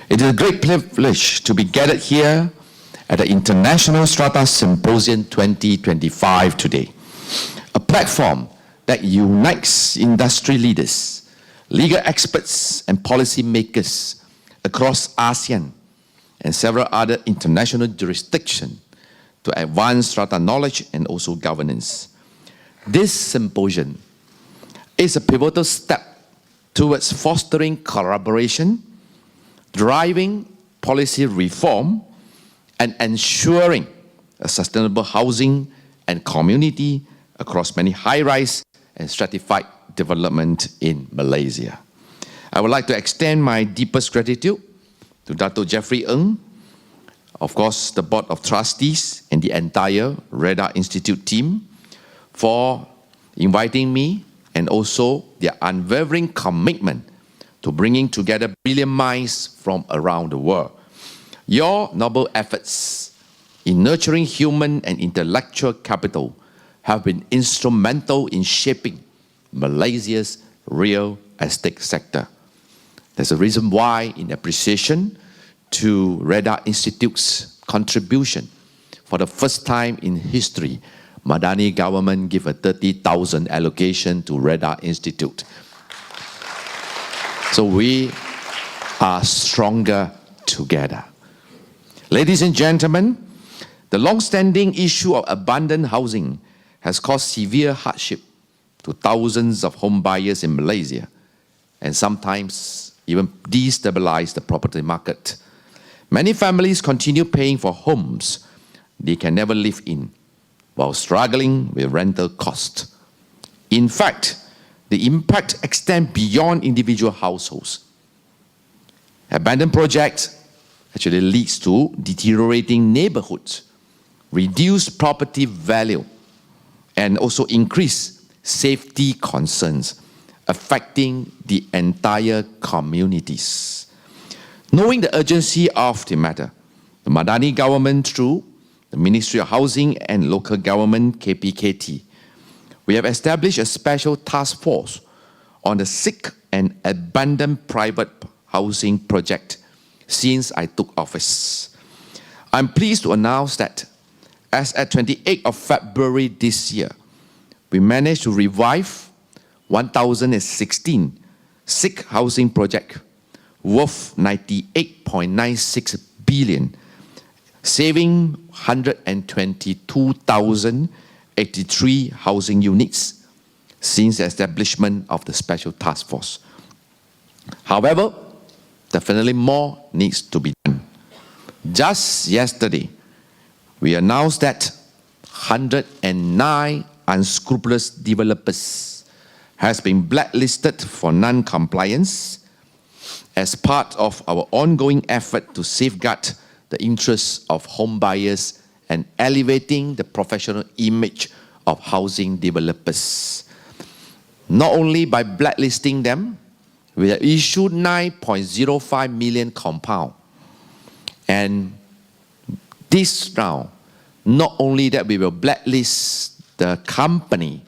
It is a great privilege to be gathered here at the International Strata Symposium 2025 today, a platform that unites industry leaders, legal experts, and policy makers across ASEAN and several other international jurisdictions to advance strata knowledge and also governance. This symposium is a pivotal step towards fostering collaboration, driving policy reform, and ensuring a sustainable housing and community across many high-rise and stratified development in Malaysia. I would like to extend my deepest gratitude to Dato' Jeffrey Ng, of course, the Board of Trustees and the entire REDA Institute team for inviting me and also their unwavering commitment to bringing together brilliant minds from around the world. Your noble efforts in nurturing human and intellectual capital have been instrumental in shaping Malaysia's real estate sector. There's a reason why, in appreciation to REDA Institute's contribution, for the first time in history, Madani government give a 30,000 allocation to REDA Institute. So we are stronger together. Ladies and gentlemen, the long-standing issue of abundant housing has caused severe hardship to thousands of home buyers in Malaysia and sometimes even destabilize the property market. Many families continue paying for homes they can never live in while struggling with rental costs. In fact, the impact extends beyond individual households. Abandoned projects actually leads to deteriorating neighborhoods, reduced property value, and also increased safety concerns affecting the entire communities. Knowing the urgency of the matter, the Madani government, through the Ministry of Housing and Local Government, KPKT, we have established a special task force on the sick and abandoned private housing project since I took office. I'm pleased to announce that as at 28th of February this year, we managed to revive 1,016 sick housing projects worth 98.96 billion, saving 122,083 housing units since the establishment of the special task force. However, definitely more needs to be done. Just yesterday, we announced that 109 unscrupulous developers has been blacklisted for non-compliance as part of our ongoing effort to safeguard the interests of home buyers and elevating the professional image of housing developers. Not only by blacklisting them, we have issued 9.05 million compound. And this round, not only that we will blacklist the company,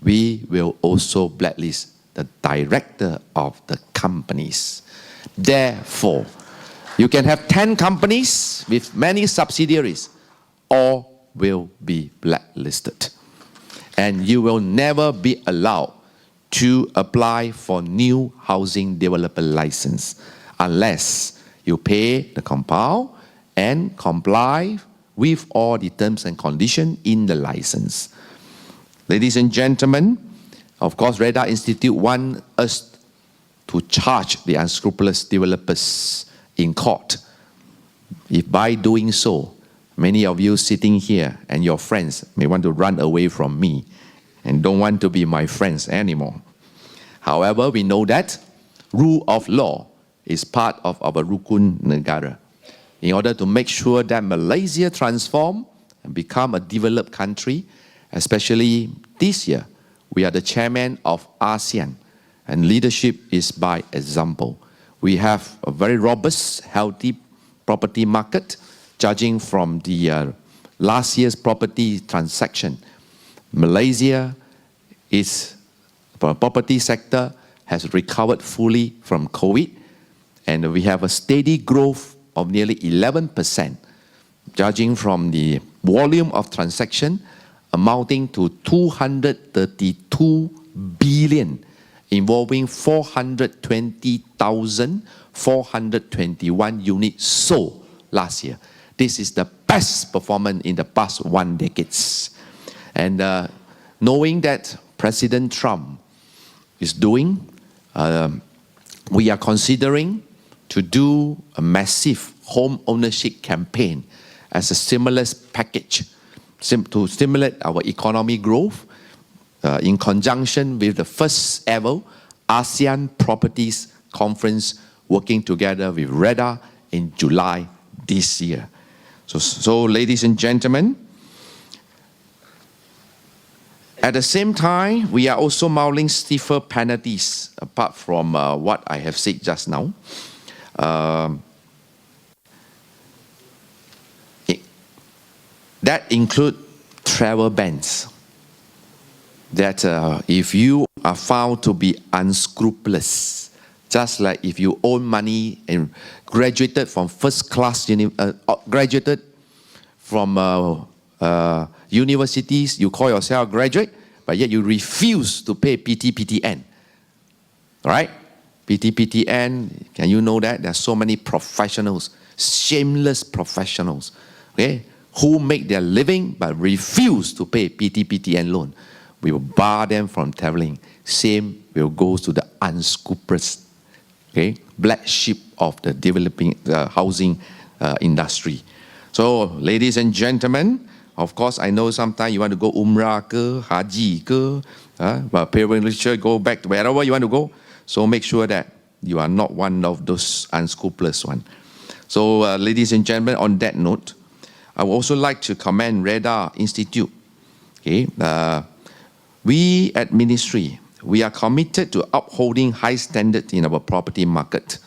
we will also blacklist the director of the companies. Therefore, you can have 10 companies with many subsidiaries, all will be blacklisted. And you will never be allowed to apply for new housing developer license unless you pay the compound and comply with all the terms and conditions in the license. Ladies and gentlemen, of course, REDA Institute wants us to charge the unscrupulous developers in court. If by doing so, many of you sitting here and your friends may want to run away from me and don't want to be my friends anymore. However, we know that rule of law is part of our Rukun Negara. In order to make sure that Malaysia transform and become a developed country, especially this year, we are the chairman of ASEAN, and leadership is by example. We have a very robust, healthy property market, judging from the last year's property transaction. Malaysia is, for the property sector, has recovered fully from COVID, And we have a steady growth of nearly 11%, judging from the volume of transaction amounting to 232 billion, involving 420,421 units sold last year. This is the best performance in the past 1 decade. And knowing that President Trump is doing, we are considering to do a massive home ownership campaign as a stimulus package to stimulate our economic growth in conjunction with the first ever ASEAN Properties Conference, working together with REDA in July this year. So ladies and gentlemen, at the same time, we are also mounting stiffer penalties, apart from what I have said just now. That include travel bans. That if you are found to be unscrupulous, just like if you own money and graduated from first class, graduated from universities, you call yourself a graduate, but yet you refuse to pay PT/PTN. Right? PT/PTN, can you know that? There are so many professionals, shameless professionals, okay, who make their living but refuse to pay PT/PTN loan. We will bar them from traveling. Same will go to the unscrupulous, okay, black sheep of the developing housing industry. So, ladies and gentlemen, of course, I know sometimes you want to go Umrah ke, Haji ke, but pilgrimage, go back to wherever you want to go. So make sure that you are not one of those unscrupulous ones. So, ladies and gentlemen, on that note, I would also like to commend REDA Institute. Okay, we at Ministry, we are committed to upholding high standards in our property market,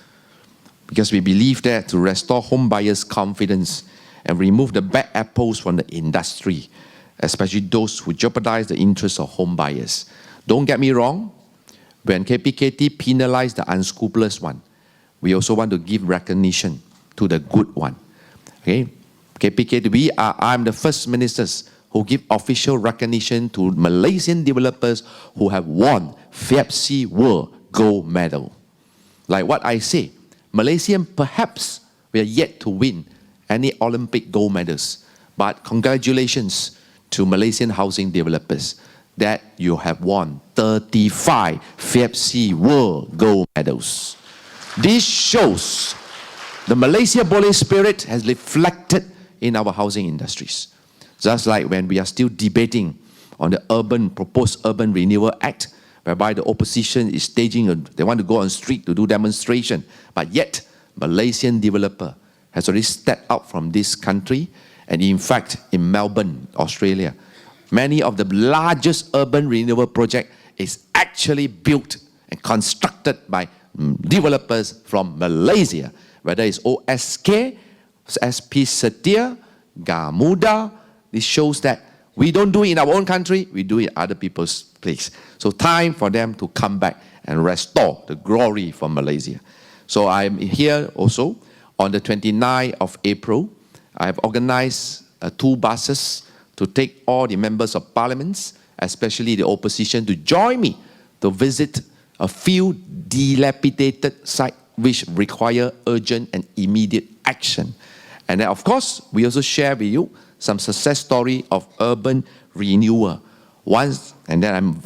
because we believe that to restore home buyers' confidence and remove the bad apples from the industry, especially those who jeopardize the interests of home buyers. Don't get me wrong, when KPKT penalized the unscrupulous one, we also want to give recognition to the good one. Okay, KPKT, I'm the first ministers who give official recognition to Malaysian developers who have won FEPC World Gold Medal. Like what I say, Malaysian perhaps we are yet to win any Olympic gold medals, but congratulations to Malaysian housing developers that you have won 35 FEPC World Gold Medals. This shows the Malaysia Boleh spirit has reflected in our housing industries. Just like when we are still debating on the proposed Urban Renewal Act, whereby the opposition is staging, they want to go on street to do demonstration, but yet Malaysian developer has already stepped out from this country, and in fact, in Melbourne, Australia, many of the largest urban renewal project is actually built and constructed by developers from Malaysia, whether it's OSK, SP Setia, Gamuda. This shows that we don't do it in our own country, we do it in other people's place. So time for them to come back and restore the glory from Malaysia. So I'm here also on the 29th of April. I have organized 2 buses to take all the members of parliaments, especially the opposition, to join me to visit a few dilapidated sites which require urgent and immediate action. And then, of course, we also share with you some success story of urban renewal. And then I'm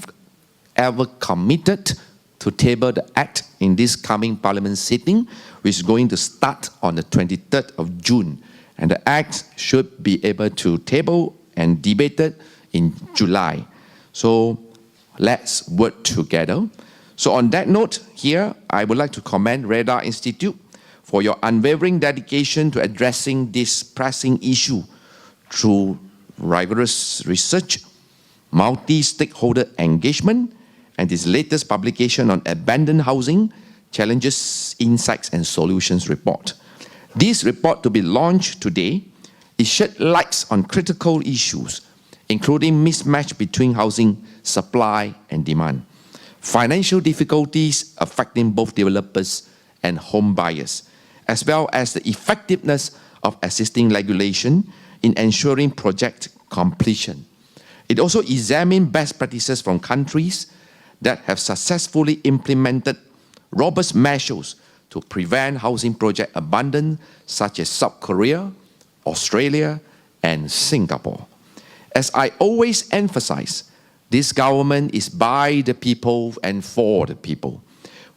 ever committed to table the act in this coming parliament sitting, which is going to start on the 23rd of June. And the act should be able to table and debated in July. So let's work together. So on that note, here, I would like to commend REDA Institute for your unwavering dedication to addressing this pressing issue through rigorous research, multi-stakeholder engagement, and this latest publication on abandoned housing, Challenges, Insights and Solutions report. This report, to be launched today, it shed lights on critical issues, including mismatch between housing supply and demand, financial difficulties affecting both developers and home buyers, as well as the effectiveness of existing regulation in ensuring project completion. It also examined best practices from countries that have successfully implemented robust measures to prevent housing project abandon, such as South Korea, Australia, and Singapore. As I always emphasize, this government is by the people and for the people.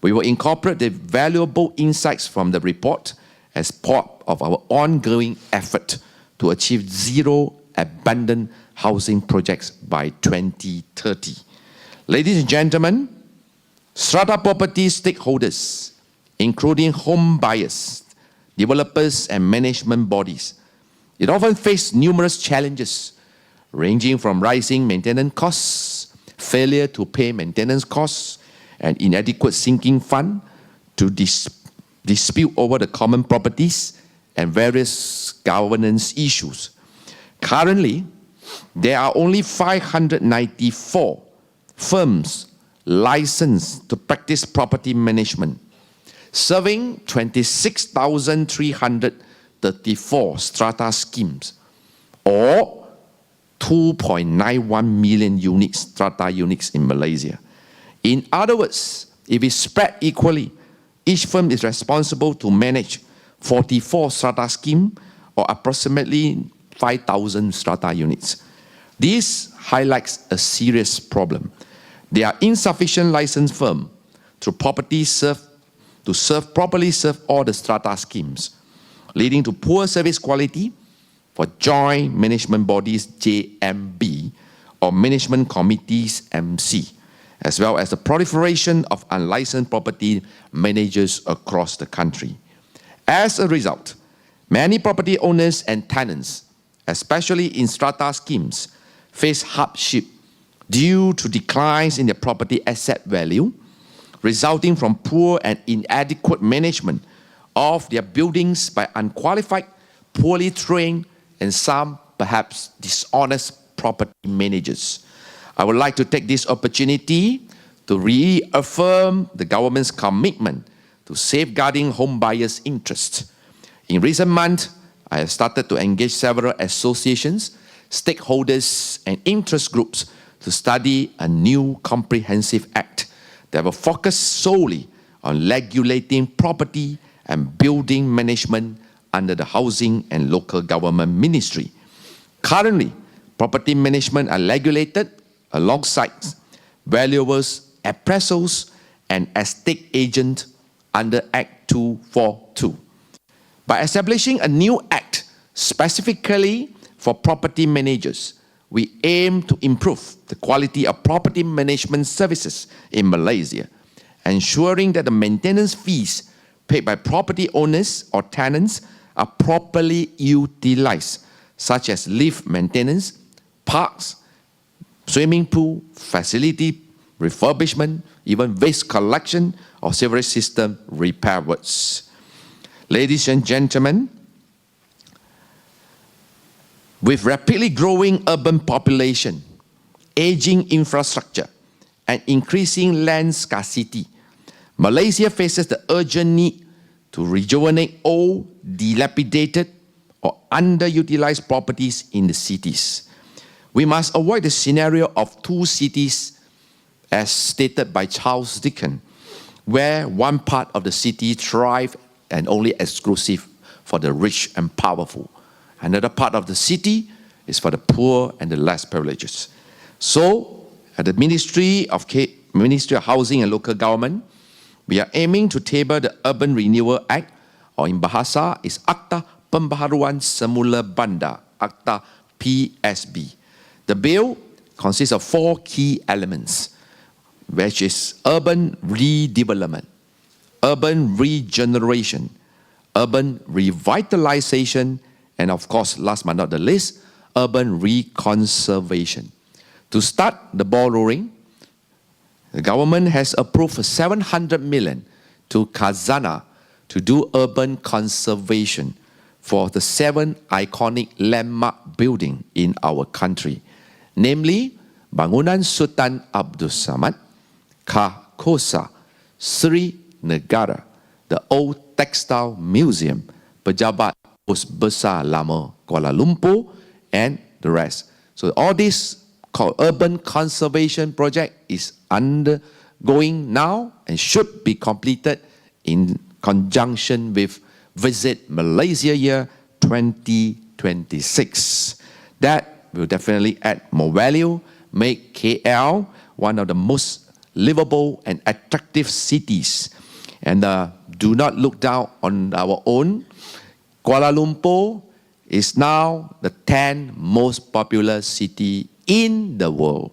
We will incorporate the valuable insights from the report as part of our ongoing effort to achieve zero abandoned housing projects by 2030. Ladies and gentlemen, strata property stakeholders, including home buyers, developers, and management bodies, it often face numerous challenges, ranging from rising maintenance costs, failure to pay maintenance costs, and inadequate sinking fund, to dispute over the common properties and various governance issues. Currently, there are only 594 firms licensed to practice property management, serving 26,334 strata schemes, or 2.91 million unique strata units in Malaysia. In other words, if it's spread equally, each firm is responsible to manage 44 strata schemes, or approximately 5,000 strata units. This highlights a serious problem. There are insufficient licensed firms to properly serve all the strata schemes, leading to poor service quality for joint management bodies, JMB, or management committees, MC, as well as the proliferation of unlicensed property managers across the country. As a result, many property owners and tenants, especially in strata schemes, face hardship due to declines in their property asset value, resulting from poor and inadequate management of their buildings by unqualified, poorly trained, and some perhaps dishonest property managers. I would like to take this opportunity to reaffirm the government's commitment to safeguarding home buyers' interests. In recent months, I have started to engage several associations, stakeholders, and interest groups to study a new comprehensive act that will focus solely on regulating property and building management under the Housing and Local Government Ministry. Currently, property management are regulated alongside valuers, appraisals, and estate agents under Act 242. By establishing a new act specifically for property managers, we aim to improve the quality of property management services in Malaysia, ensuring that the maintenance fees paid by property owners or tenants are properly utilized, such as lift maintenance, parks, swimming pool, facility refurbishment, even waste collection or sewerage system repair works. Ladies and gentlemen, with rapidly growing urban population, aging infrastructure, and increasing land scarcity, Malaysia faces the urgent need to rejuvenate old, dilapidated, or underutilized properties in the cities. We must avoid the scenario of two cities as stated by Charles Dickens, where one part of the city thrives and only exclusive for the rich and powerful. Another part of the city is for the poor and the less privileged. So, at the Ministry of Housing and Local Government, we are aiming to table the Urban Renewal Act, or in Bahasa is Akta Pembaharuan Semula Bandar, Akta PSB. The bill consists of 4 key elements, which is urban redevelopment, urban regeneration, urban revitalization, and of course, last but not the least, urban reconservation. To start the ball rolling, the government has approved 700 million to Khazanah to do urban conservation for the 7 iconic landmark buildings in our country, namely Bangunan Sultan Abdul Samad, Kah Kosa, Sri Negara, the Old Textile Museum, Pejabat Pos Besar Lama Kuala Lumpur, and the rest. So all this urban conservation project is undergoing now and should be completed in conjunction with Visit Malaysia Year 2026. That will definitely add more value, make KL one of the most livable and attractive cities. And do not look down on our own. Kuala Lumpur is now the 10th most popular city in the world,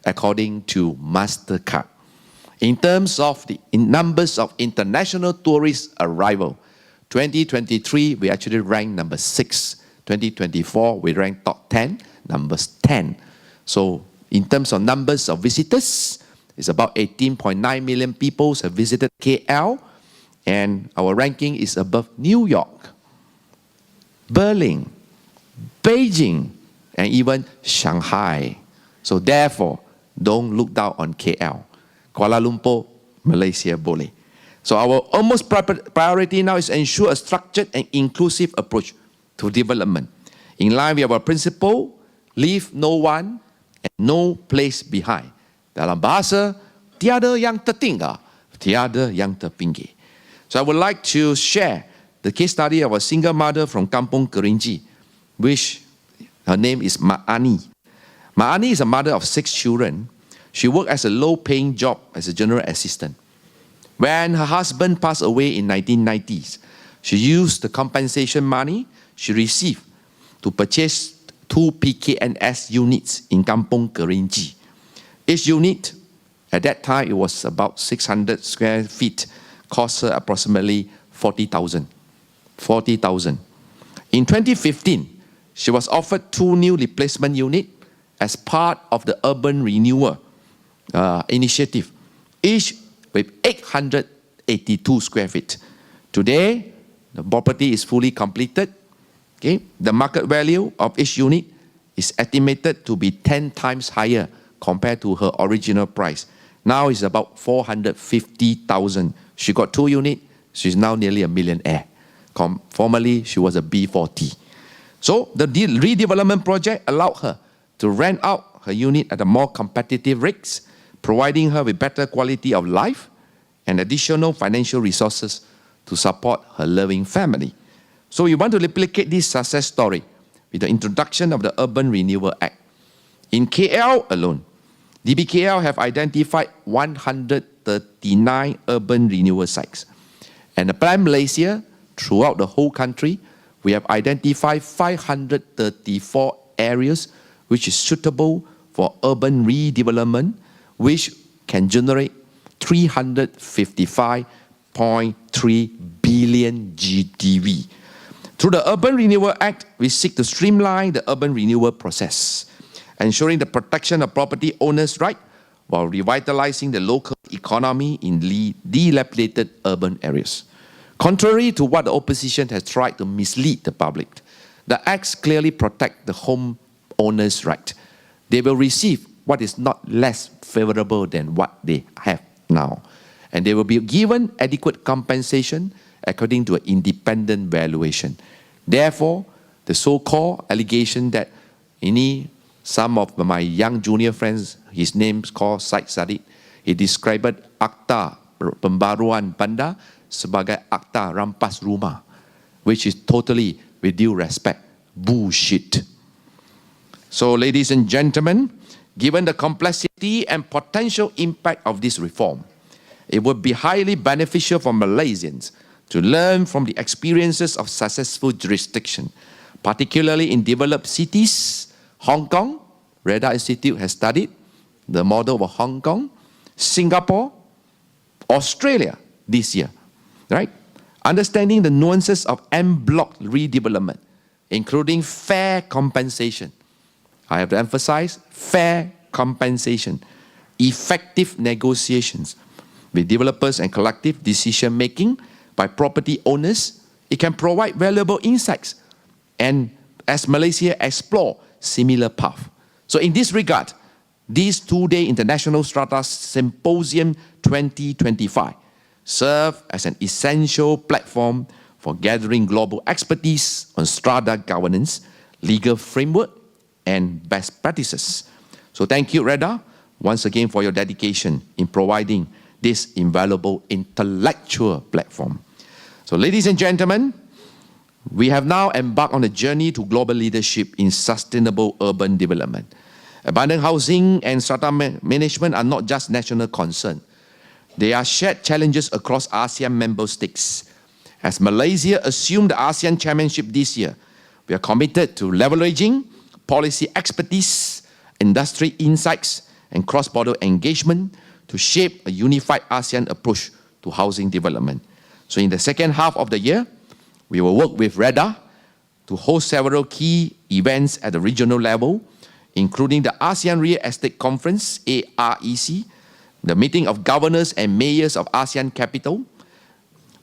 according to MasterCard. In terms of the numbers of international tourist arrival, 2023, we actually ranked number 6. 2024, we ranked top 10, numbers 10. So in terms of numbers of visitors, it's about 18.9 million people have visited KL, and our ranking is above New York, Berlin, Beijing, and even Shanghai. So therefore, don't look down on KL. Kuala Lumpur, Malaysia boleh. So our almost priority now is ensure a structured and inclusive approach to development. In line with our principle, leave no one and no place behind. Dalam bahasa, tiada yang tertinggal, tiada yang terpinggir. So I would like to share the case study of a single mother from Kampung Kerinci, which her name is Mak Ani. Mak Ani is a mother of 6 children. She worked as a low-paying job as a general assistant. When her husband passed away in 1990s, she used the compensation money she received to purchase 2 PKNS units in Kampung Kerinci. Each unit, at that time, it was about 600 square feet, cost her approximately 40,000. 40,000. In 2015, she was offered 2 new replacement units as part of the urban renewal initiative, each with 882 square feet. Today, the property is fully completed. Okay? The market value of each unit is estimated to be 10 times higher compared to her original price. Now it's about 450,000. She got 2 units. She's now nearly a millionaire. Formerly, she was a B40. So the redevelopment project allowed her to rent out her unit at a more competitive rates, providing her with better quality of life and additional financial resources to support her loving family. So we want to replicate this success story with the introduction of the Urban Renewal Act. In KL alone, DBKL have identified 139 urban renewal sites. And the Plan Malaysia, throughout the whole country, we have identified 534 areas which is suitable for urban redevelopment, which can generate 355.3 billion GDP. Through the Urban Renewal Act, we seek to streamline the urban renewal process, ensuring the protection of property owners' rights while revitalizing the local economy in dilapidated urban areas. Contrary to what the opposition has tried to mislead the public, the acts clearly protect the homeowners' right. They will receive what is not less favorable than what they have now. And they will be given adequate compensation according to an independent valuation. Therefore, the so-called allegation that some of my young junior friends, his name's called Syed Sadid, he described Akta Pembaruan Bandar sebagai Akta Rampas Rumah, which is totally, with due respect, bullshit. So, ladies and gentlemen, given the complexity and potential impact of this reform, it would be highly beneficial for Malaysians to learn from the experiences of successful jurisdiction, particularly in developed cities. Hong Kong, Reda Institute has studied the model of Hong Kong, Singapore, Australia this year, right? Understanding the nuances of en bloc redevelopment, including fair compensation. I have to emphasize fair compensation, effective negotiations with developers and collective decision-making by property owners. It can provide valuable insights, and as Malaysia explore similar path. So in this regard, this 2-day International Strata Symposium 2025 serve as an essential platform for gathering global expertise on strata governance, legal framework, and best practices. So thank you, Reda, once again for your dedication in providing this invaluable intellectual platform. So ladies and gentlemen, we have now embarked on a journey to global leadership in sustainable urban development. Abundant housing and strata management are not just national concern. They are shared challenges across ASEAN member states. As Malaysia assumed the ASEAN chairmanship this year, we are committed to leveraging policy expertise, industry insights, and cross-border engagement to shape a unified ASEAN approach to housing development. So in the second half of the year, we will work with REDA to host several key events at the regional level, including the ASEAN Real Estate Conference, AREC, the meeting of governors and mayors of ASEAN capital.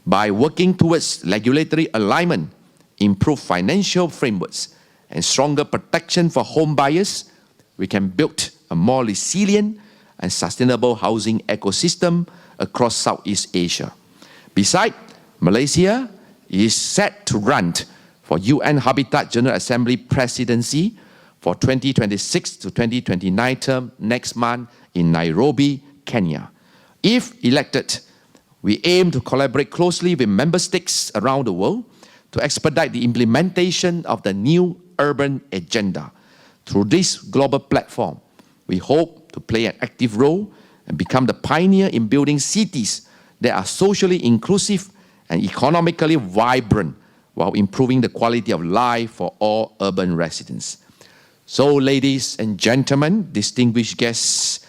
By working towards regulatory alignment, improved financial frameworks, and stronger protection for home buyers, we can build a more resilient and sustainable housing ecosystem across Southeast Asia. Besides, Malaysia is set to run for UN Habitat General Assembly presidency for 2026 to 2029 term next month in Nairobi, Kenya. If elected, we aim to collaborate closely with member states around the world to expedite the implementation of the new urban agenda. Through this global platform, we hope to play an active role and become the pioneer in building cities that are socially inclusive and economically vibrant while improving the quality of life for all urban residents. So, ladies and gentlemen, distinguished guests,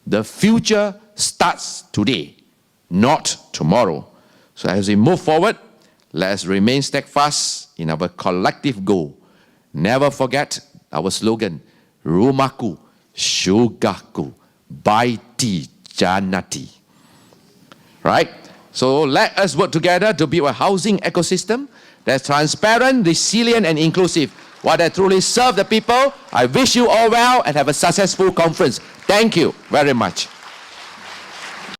the future starts today, not tomorrow. So as we move forward, let us remain steadfast in our collective goal. Never forget our slogan, Rumahku, Syurgaku, Baiti Jannati. Right? So let us work together to build a housing ecosystem that's transparent, resilient, and inclusive. While that truly serve the people, I wish you all well and have a successful conference. Thank you very much.